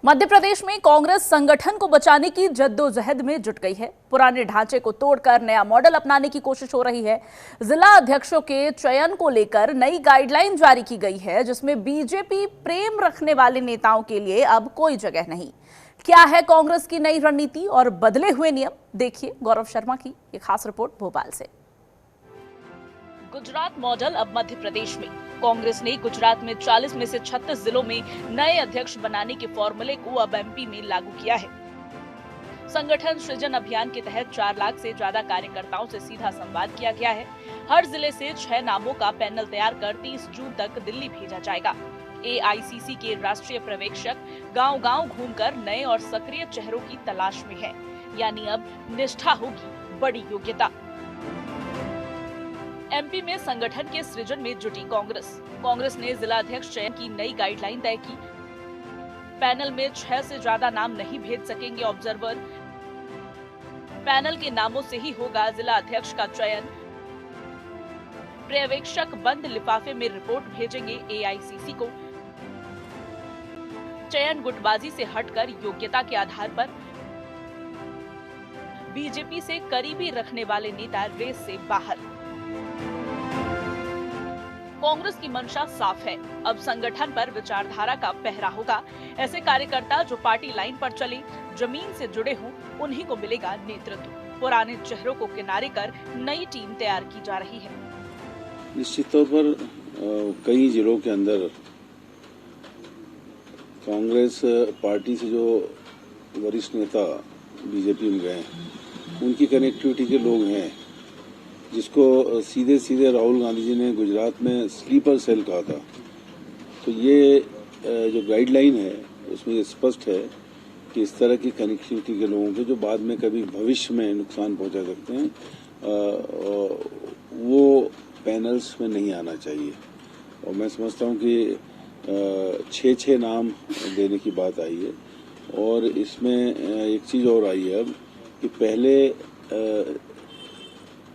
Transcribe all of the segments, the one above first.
मध्य प्रदेश में कांग्रेस संगठन को बचाने की जद्दोजहद में जुट गई है। पुराने ढांचे को तोड़कर नया मॉडल अपनाने की कोशिश हो रही है। जिला अध्यक्षों के चयन को लेकर नई गाइडलाइन जारी की गई है, जिसमें बीजेपी प्रेम रखने वाले नेताओं के लिए अब कोई जगह नहीं। क्या है कांग्रेस की नई रणनीति और बदले हुए नियम, देखिए गौरव शर्मा की ये खास रिपोर्ट भोपाल से। गुजरात मॉडल अब मध्य प्रदेश में। कांग्रेस ने गुजरात में 40 में से 36 जिलों में नए अध्यक्ष बनाने के फॉर्मूले को अब एमपी में लागू किया है। संगठन सृजन अभियान के तहत 4 लाख से ज्यादा कार्यकर्ताओं से सीधा संवाद किया गया है। हर जिले से 6 नामों का पैनल तैयार कर 30 जून तक दिल्ली भेजा जाएगा। एआईसीसी के राष्ट्रीय पर्यवेक्षक गांव-गांव घूमकर नए और सक्रिय चेहरों की तलाश में है। यानी अब निष्ठा होगी बड़ी योग्यता। एमपी में संगठन के सृजन में जुटी कांग्रेस ने जिला अध्यक्ष चयन की नई गाइडलाइन तय की। पैनल में 6 से ज्यादा नाम नहीं भेज सकेंगे ऑब्जर्वर। पैनल के नामों से ही होगा जिला अध्यक्ष का चयन। पर्यवेक्षक बंद लिफाफे में रिपोर्ट भेजेंगे एआईसीसी को। चयन गुटबाजी से हटकर योग्यता के आधार पर। बीजेपी से करीबी रखने वाले नेता रेस से बाहर। कांग्रेस की मंशा साफ है, अब संगठन पर विचारधारा का पहरा होगा। ऐसे कार्यकर्ता जो पार्टी लाइन पर चले, जमीन से जुड़े हों, उन्हीं को मिलेगा नेतृत्व। पुराने चेहरों को किनारे कर नई टीम तैयार की जा रही है। निश्चित तौर पर कई जिलों के अंदर कांग्रेस पार्टी से जो वरिष्ठ नेता बीजेपी में गए, उनकी कनेक्टिविटी के लोग हैं, जिसको सीधे सीधे राहुल गांधी जी ने गुजरात में स्लीपर सेल कहा था। तो ये जो गाइडलाइन है उसमें ये स्पष्ट है कि इस तरह की कनेक्टिविटी के लोगों को जो बाद में कभी भविष्य में नुकसान पहुंचा सकते हैं, वो पैनल्स में नहीं आना चाहिए। और मैं समझता हूं कि 6 नाम देने की बात आई है। और इसमें एक चीज और आई है अब कि पहले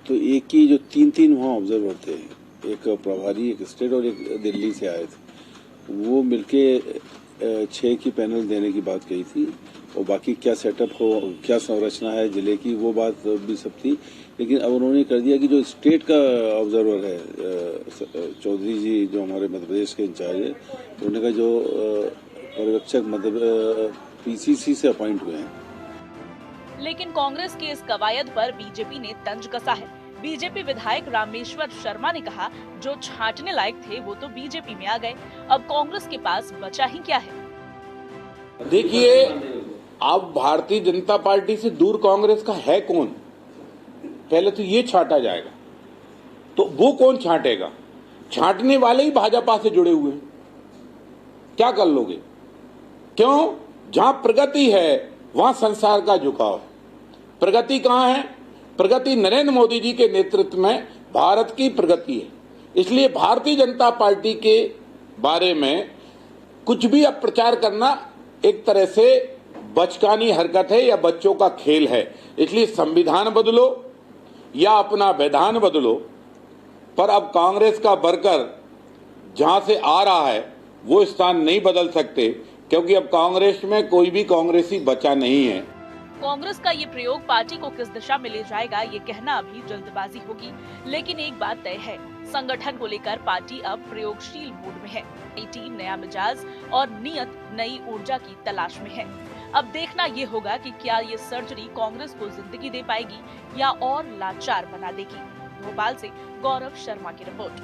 तो एक ही जो 3 वहाँ ऑब्जर्वर थे, एक प्रभारी, एक स्टेट और एक दिल्ली से आए थे, वो मिलके 6 की पैनल देने की बात कही थी। और बाकी क्या सेटअप हो, क्या संरचना है जिले की, वो बात भी सब थी। लेकिन अब उन्होंने कर दिया कि जो स्टेट का ऑब्जर्वर है, चौधरी जी जो हमारे मध्य प्रदेश के इंचार्ज है, उन्होंने कहा जो पर्यवेक्षक मध्य पीसीसी से अपॉइंट हुए हैं। लेकिन कांग्रेस की इस कवायद पर बीजेपी ने तंज कसा है। बीजेपी विधायक रामेश्वर शर्मा ने कहा, जो छांटने लायक थे वो तो बीजेपी में आ गए, अब कांग्रेस के पास बचा ही क्या है। देखिए, अब भारतीय जनता पार्टी से दूर कांग्रेस का है कौन, पहले तो ये छांटा जाएगा। तो वो कौन छांटेगा? छांटने वाले ही भाजपा से जुड़े हुए हैं। क्या कर लोगे? क्यों? जहां प्रगति है वहां संसार का झुकाव है। प्रगति कहां है? प्रगति नरेंद्र मोदी जी के नेतृत्व में भारत की प्रगति है। इसलिए भारतीय जनता पार्टी के बारे में कुछ भी अब प्रचार करना एक तरह से बचकानी हरकत है या बच्चों का खेल है। इसलिए संविधान बदलो या अपना विधान बदलो, पर अब कांग्रेस का वर्कर जहां से आ रहा है वो स्थान नहीं बदल सकते, क्योंकि अब कांग्रेस में कोई भी कांग्रेसी बचा नहीं है। कांग्रेस का ये प्रयोग पार्टी को किस दिशा में ले जाएगा, ये कहना अभी जल्दबाजी होगी। लेकिन एक बात तय है, संगठन को लेकर पार्टी अब प्रयोगशील मूड में है। नई टीम, नया मिजाज और नियत नई ऊर्जा की तलाश में है। अब देखना ये होगा कि क्या ये सर्जरी कांग्रेस को जिंदगी दे पाएगी या और लाचार बना देगी। भोपाल से गौरव शर्मा की रिपोर्ट।